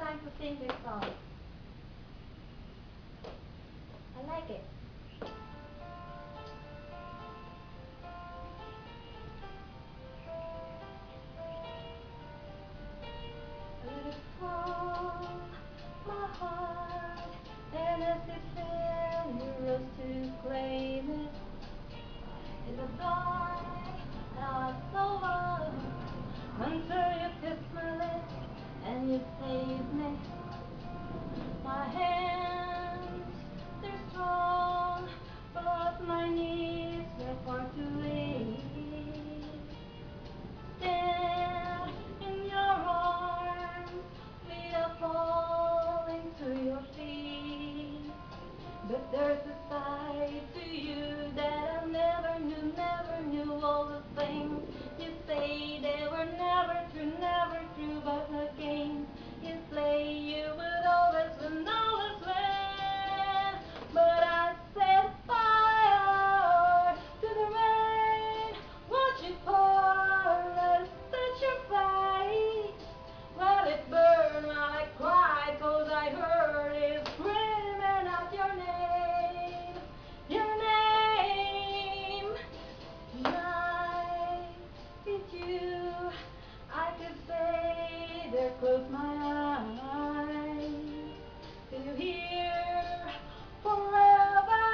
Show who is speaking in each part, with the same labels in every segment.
Speaker 1: time to sing this song. I like it. Let it fall, my heart, and as it fell, you rose to claim it. In the dark, I was so lost until you kissed my lips and you saved me. My hands, they're strong, but my knees were far too weak. Stand in your arms, we are falling to your feet. But there's a side to you that I never knew, never knew. All the things you say, they were never true, never true. But the games you play, you would always win, always win. But I set fire to the rain, watch it pour, let it touch your face. Let it burn while I cried, 'cause I heard it screaming out your name, your name. Tonight, with you, I could stay there, close my eyes. Till you hear forever,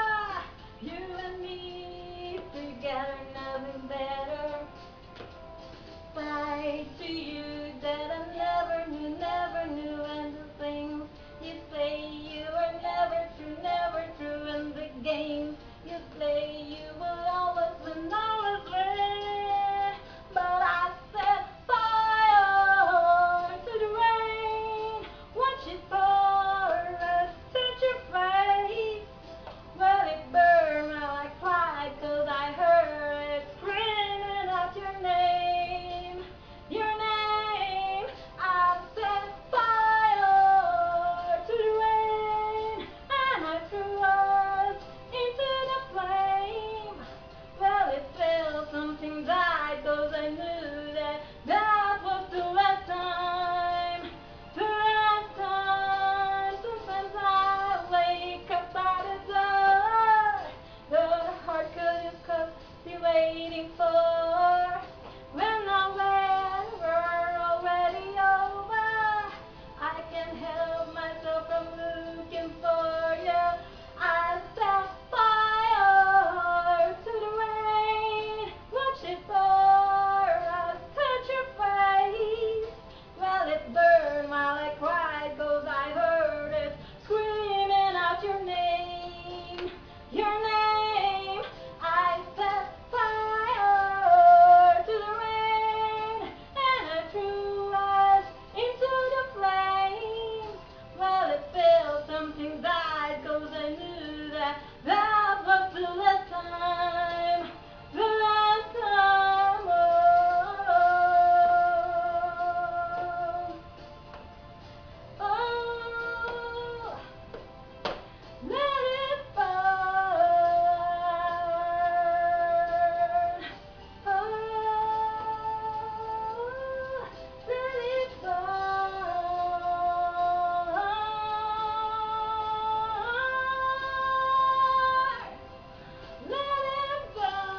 Speaker 1: you and me together, nothing better. Side to you that I never knew, never knew. And the things you say, you were never true, never true. And the games you play, you will always win, always win. But I set fire to the rain, watch it pour, let it touch your face. Let it burn while I cried, 'cause I heard it screaming out your name, your name. I set fire to the rain, and I threw us into the flame. Well, it felt something died, 'cause I knew that that was the last time, the last time. Sometimes I wake up by the door, the heart could be waiting for. When all we're already over, I can't help myself from looking for you. I set fire to the rain, watch it pour, touch your face. Well, it burned while I cried, 'cause I heard it screaming out your name, your name. I set fire to the rain, and I threw us into the flames. Well, it felt something died, 'cause I knew that that was the last time, the last time. Oh, oh, let it burn. Oh, let it burn. Let it burn.